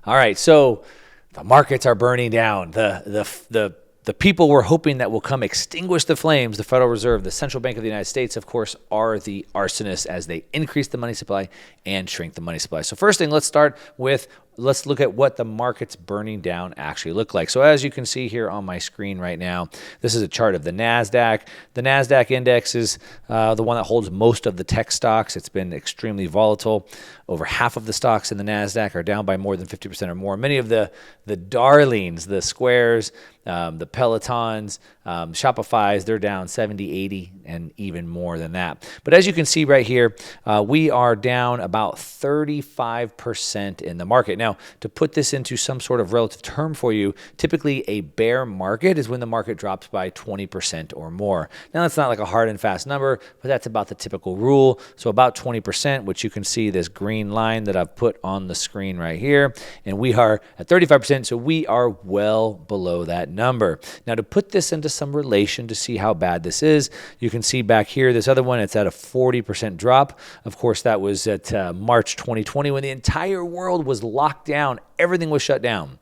All right, so the markets are burning down. The people we're hoping that will come extinguish the flames, the Federal Reserve, the Central Bank of the United States, of course, are the arsonists as they increase the money supply and shrink the money supply. So first thing, let's look at what the markets burning down actually look like. So as you can see here on my screen right now, this is a chart of the NASDAQ. The NASDAQ index is the one that holds most of the tech stocks. It's been extremely volatile. Over half of the stocks in the NASDAQ are down by more than 50% or more. Many of the darlings, the Squares, the Pelotons, Shopify's, they're down 70, 80, and even more than that. But as you can see right here, we are down about 35% in the market. Now, to put this into some sort of relative term for you, typically a bear market is when the market drops by 20% or more. Now, that's not like a hard and fast number, but that's about the typical rule. So about 20%, which you can see this green line that I've put on the screen right here. And we are at 35%, so we are well below that number. Now, to put this into some relation to see how bad this is, you can see back here, this other one, it's at a 40% drop. Of course, that was at March 2020 when the entire world was locked down. Everything was shut down.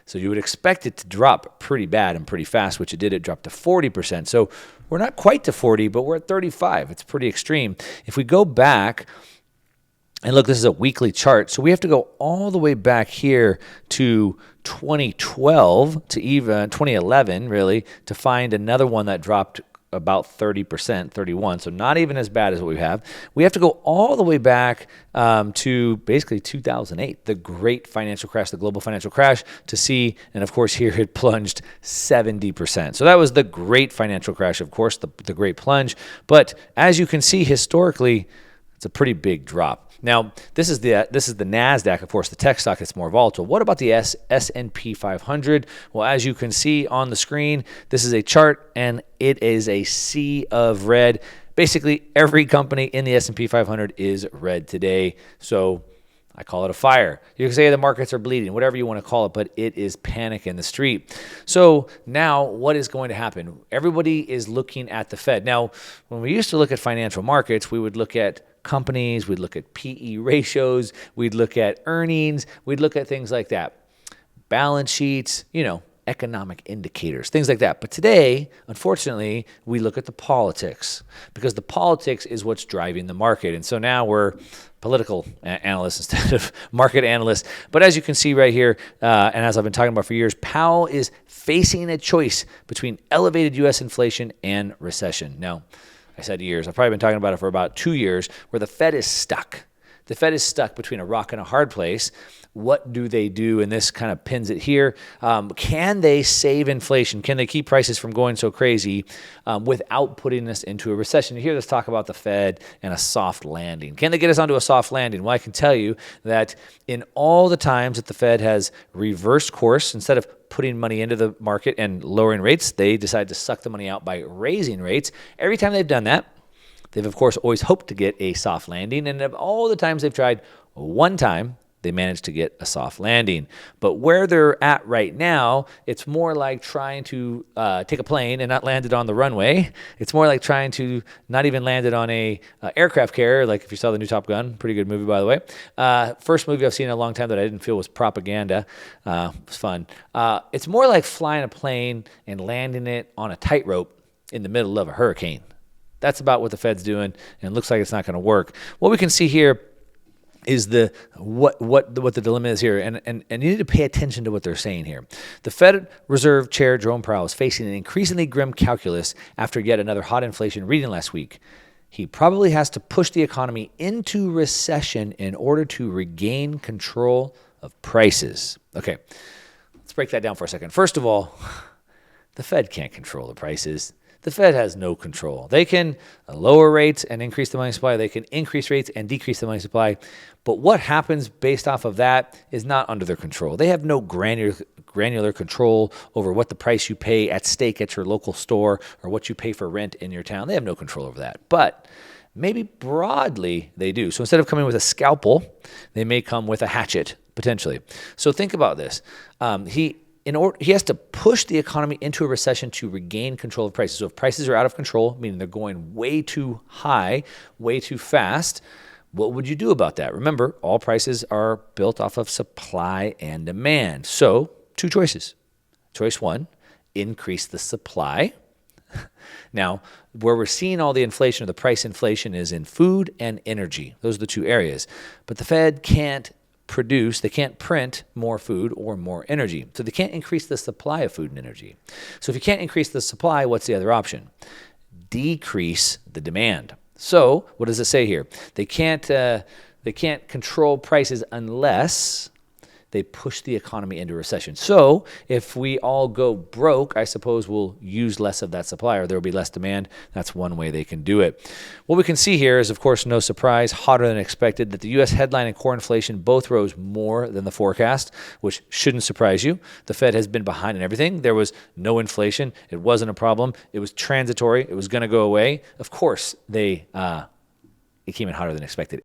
So you would expect it to drop pretty bad and pretty fast, which it did. It dropped to 40%. So we're not quite to 40, but we're at 35. It's pretty extreme. If we go back, and look, this is a weekly chart, so we have to go all the way back here to 2012 to even 2011, really, to find another one that dropped about 30%, 31, so not even as bad as what we have. We have to go all the way back to basically 2008, the great financial crash, the global financial crash, to see, and of course here it plunged 70%. So that was the great financial crash, of course, the great plunge. But as you can see historically, it's a pretty big drop. Now, this is the NASDAQ, of course, the tech stock that's more volatile. What about the S&P 500? Well, as you can see on the screen, this is a chart, and it is a sea of red. Basically, every company in the S&P 500 is red today. So I call it a fire. You can say the markets are bleeding, whatever you want to call it, but it is panic in the street. So now what is going to happen? Everybody is looking at the Fed. Now, when we used to look at financial markets, we would look at companies, we'd look at PE ratios, we'd look at earnings, we'd look at things like that. Balance sheets, economic indicators, things like that. But today, unfortunately, we look at the politics because the politics is what's driving the market. And so now we're political analysts instead of market analysts. But as you can see right here, and as I've been talking about for years, Powell is facing a choice between elevated U.S. inflation and recession. Now, I said years. I've probably been talking about it for about 2 years, where the Fed is stuck. The Fed is stuck between a rock and a hard place. What do they do? And this kind of pins it here. Can they save inflation? Can they keep prices from going so crazy without putting us into a recession? You hear us talk about the Fed and a soft landing. Can they get us onto a soft landing? Well, I can tell you that in all the times that the Fed has reversed course, instead of putting money into the market and lowering rates, they decide to suck the money out by raising rates. Every time they've done that, they've, of course, always hoped to get a soft landing. And of all the times they've tried, one time they managed to get a soft landing. But where they're at right now, it's more like trying to take a plane and not land it on the runway. It's more like trying to not even land it on a aircraft carrier, like if you saw the new Top Gun. Pretty good movie, by the way. First movie I've seen in a long time that I didn't feel was propaganda. It was fun. It's more like flying a plane and landing it on a tightrope in the middle of a hurricane. That's about what the Fed's doing, and it looks like it's not going to work. What we can see here is what the dilemma is here, and you need to pay attention to what they're saying here. The Fed Reserve Chair Jerome Powell is facing an increasingly grim calculus after yet another hot inflation reading last week. He probably has to push the economy into recession in order to regain control of prices. Okay, let's break that down for a second. First of all, the Fed can't control the prices. The Fed has no control. They can lower rates and increase the money supply. They can increase rates and decrease the money supply. But what happens based off of that is not under their control. They have no granular control over what the price you pay at stake at your local store or what you pay for rent in your town. They have no control over that. But maybe broadly they do. So instead of coming with a scalpel, they may come with a hatchet, potentially. So think about this. He has to push the economy into a recession to regain control of prices. So if prices are out of control, meaning they're going way too high, way too fast, What would you do about that? Remember, all prices are built off of supply and demand. So, two choices. Choice one, increase the supply. Now, where we're seeing all the inflation or the price inflation is in food and energy. Those are the two areas. But the Fed can't they can't print more food or more energy. So they can't increase the supply of food and energy. So if you can't increase the supply, what's the other option? Decrease the demand. So what does it say here? They can't control prices unless they push the economy into recession. So if we all go broke, I suppose we'll use less of that supply, or there will be less demand. That's one way they can do it. What we can see here is, of course, no surprise, hotter than expected, that the U.S. headline and core inflation both rose more than the forecast, which shouldn't surprise you. The Fed has been behind in everything. There was no inflation. It wasn't a problem. It was transitory. It was going to go away. Of course, it came in hotter than expected.